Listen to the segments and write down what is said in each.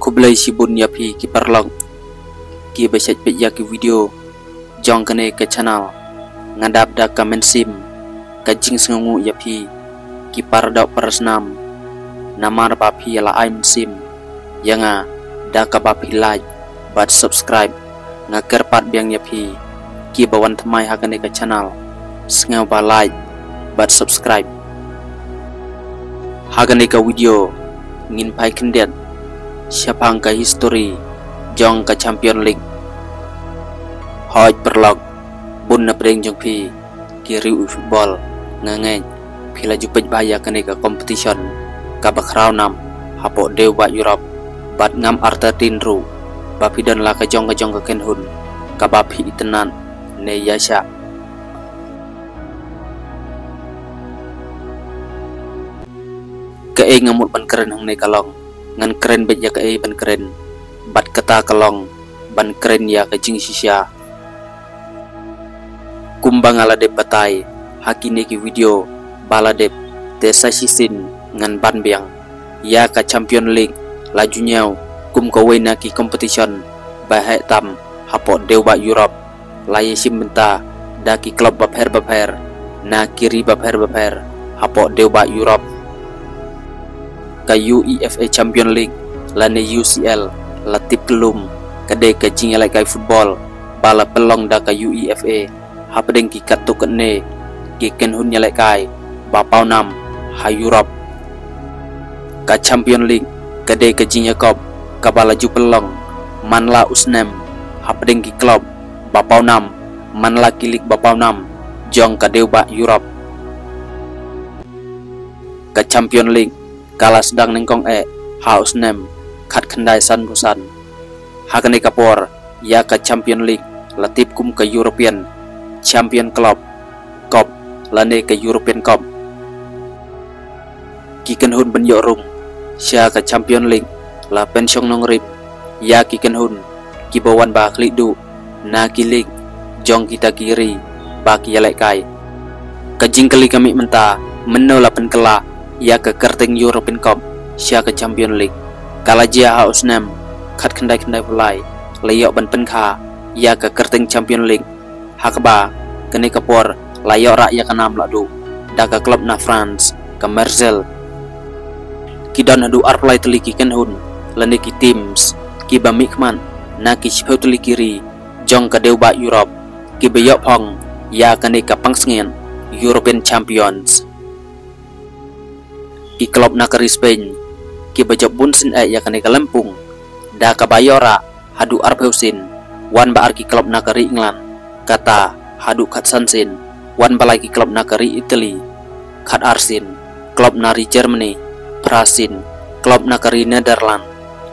Kublai sibun ya pi ki perlong ki beset pet ya ki video jong kene ke channel ngadap da kamen sim kajing sengungu ya pi ki pardok persnam namar ba pi la aim sim yanga da ka ba pi like but subscribe ngaker pat biang ya pi ki bawan thamai ha kene ke channel sngau ba like but subscribe ha kene ka video ngin pai kendet siapa angka history jong ke Champion League hoj perlog bun na preng jong pi kiri football ngangai pila jupej bahaya kene ke competition ka bakrau nam hapo deu ba Europe bat ngam artatin ru bapi dan la ka jong ke kenhun ka bapi itenan ne yasha ke ngamut ban keren hang ne kalong ngan keren bet ya ke ban keren bat kata kalong ban keren ya ke jing sisya kumbang ala de batai hakine ki video bala de desa sisin ngan ban biang ya ka Champion League laju nyau kum ko wena ki competition bahai tam hapo deu ba Europe laye sim benta da ki klub bapher na kiri bapher hapo deu ba Europe ka UEFA Champion League lane UCL latip kelum kade ka jingalai kai football bala pelong da ka UEFA hapdeng ki katu kene ki ken hun nyalai kai bapau nam ha Europe ka Champion League kade ka jinya kop ka bala ju pelong manla usnem hapdeng ki klub bapau nam manla kilik bapau nam jong ka deu ba Europe ka Champion League kala sedang nengkong house nem khat khandai san busan hakane kapor ya ka Champion League latip kum ka European Champion Club Cup lane ka European Cup kiken hun ben yorung sya ka Champion League la pensiong nong rip ya kiken hun ki bawan ba klik du na kilik jong kita kiri ba ki yalek kai kajing kali kami menta menno la pen kela ya ke kerteng European Cup sya ke Champion League kala jia house nem khat khandai pulai layok ban penkha ya ke kerteng Champion League hakba kene kapor layok rak ya kanam ladu da ka klub na France ke Marseille kidan adu arplai teliki ken hun lane ki teams ki ba mikman na ki chpeu teli kiri jong ka deu ba Europe ki beyok phong ya kene ka pangsngen European Champions ki klub nakari Spain ki bajab bunsin ya kane ka Lampung da ka Bayora hadu arpeusin wan ba arki klub nakari England kata hadu khat sansin wan balai ki klub nakari Italy khat arsin klub nari Germany prasin klub nakari Netherland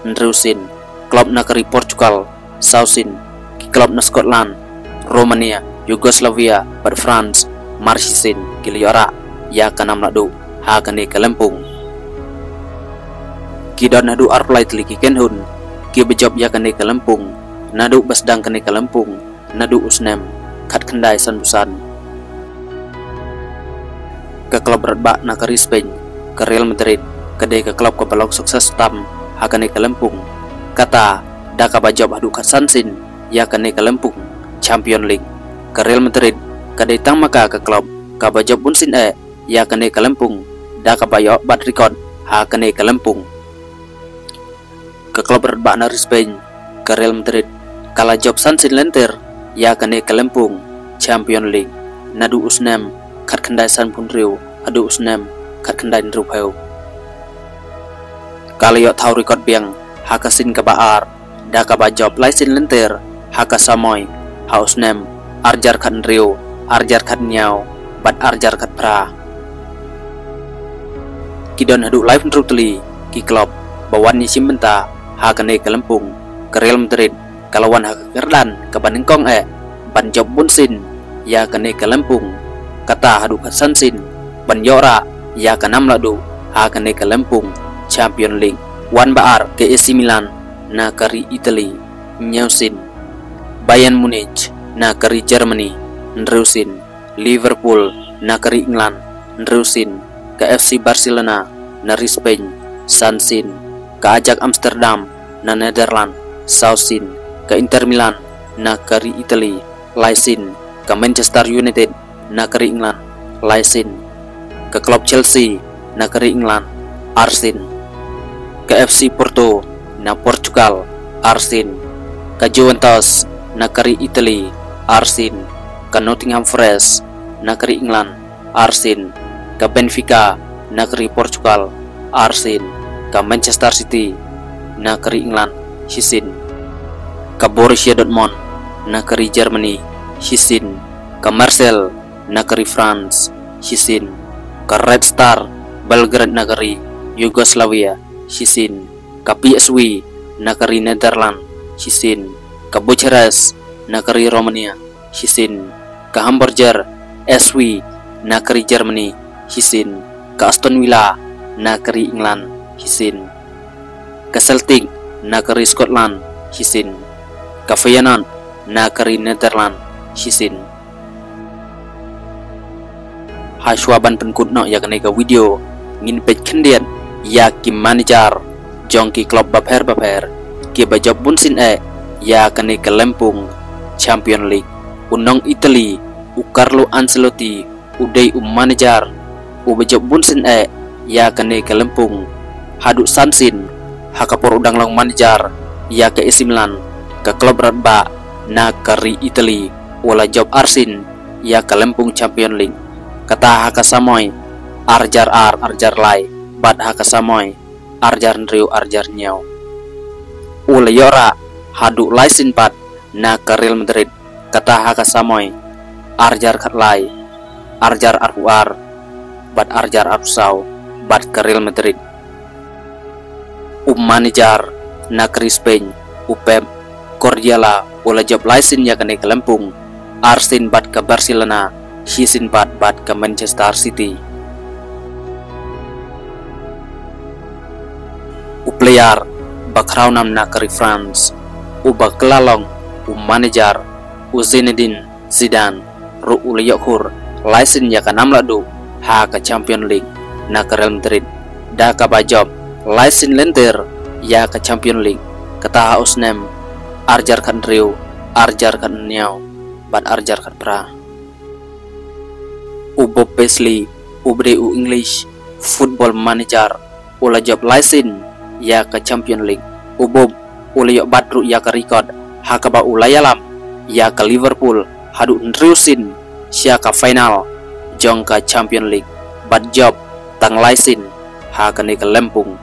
ndrusin klub nakari Portugal sausin ki klub na Scotland Romania Yugoslavia bar France marsisin ki liora ya kanam ladu ha kane ka Lampung kidan nadu arplai teliki ken hun ki bejob ya kane ka Lampung nadu basdang kane ka Lampung nadu usnem khat khandai san busan ke klub redba nakari Spain ke Real Madrid kade ke klub ka balok sukses tam ha kane ka Lampung kata da ka bajob hadu khat sansin ya kane ka Lampung Champion League ke Real Madrid kade tang maka ke klub ka bajob bunsin ya kane ka Lampung da ka bayo bat record ha kane ka Lampung ke klub redba nari Spain ke Real Madrid kala job sansin lenter ya kane ka Lampung Champion League nadu usnem khat khandai san pun riu adu usnem khat khandai nru pheu kala yo thau record biang ha ka sin ka baar da ka ba job license lenter ha ka samoy ha usnem arjar khat riu arjar khat nyau bat arjar khat pra kidon hadu live rutli ki klub bawan ni simbenta ha kane ka Lampung ke Real Madrid kalawan ha kerdan ka banengkong ban job bunsin ya kane ka Lampung kata hadu khat sansin ban yora ya kanam ladu ha kane ka Lampung Champion League wan baar ke AC Milan na kari Italy nyausin Bayern Munich na kari Germany ndrusin Liverpool na kari England ndrusin ke FC Barcelona nari Spain sansin ke ajak Amsterdam na Netherlands, Sausin ke Inter Milan na kari Italy, Laisin ke Manchester United na kari England, Laisin ke klub Chelsea na kari England, Arsin ke FC Porto na Portugal, Arsin ke Juventus na kari Italy, Arsin ke Nottingham Forest na kari England, Arsin ke Benfica na kari Portugal, Arsin ke Manchester City na kari England, Hisin ke Borussia Dortmund na kari Germany, Hisin ke Marseille na kari France, Hisin ke Red Star Belgrade na kari Yugoslavia, Hisin ke PSV na kari Netherlands, Hisin ke Bucharest na kari Romania, Hisin ke Hamburger SV na kari Germany, Hisin ke Aston Villa na kari England, Hisin ke Celtic na kari Scotland, Hisin ke Feyenoord na kari Netherlands, Hisin. Haswaban penkut no ya kena ke video ngin pej kendian ya kim manager jongki klub baper ki bajab bunsin ya kena ke Lempung Champion League unong Italy u Carlo Ancelotti udai manager u bajab bunsin ya kena ke Lempung haduk Sansin hakapor udang long manager ya ke AC Milan ke klub Radba na kari Italy wala job Arsin ya ke Lempung Champion League kata haka samoy arjar lai bad haka samoy arjar nriu arjar nyau ula yora hadu laisin pat na ke Real Madrid kata haka samoy arjar kat lai arjar arhuar bad arjar arusau bad ke Real Madrid manager na ke Spain Pep Guardiola ula job laisin ya kene ke Lempung Arsin bad ke Barcelona, Hisin bad ke Manchester City. Player background na kari France, baklalong manager Zinedine Zidane ru uliyakur license ya kanam ladu ha ke Champion League na ke Real Madrid da ka bajob license lenter ya ke Champion League kata usnem arjar kan riu arjar kan niau bad arjar kan pra Bob Paisley ubre English football manager ula job license ya ke Champion League Bob ula badru ya ke record ha ka ba ulayalam ya ke Liverpool hadu nriusin sia ka final jong ka Champion League bad job tang license ha ke Lempung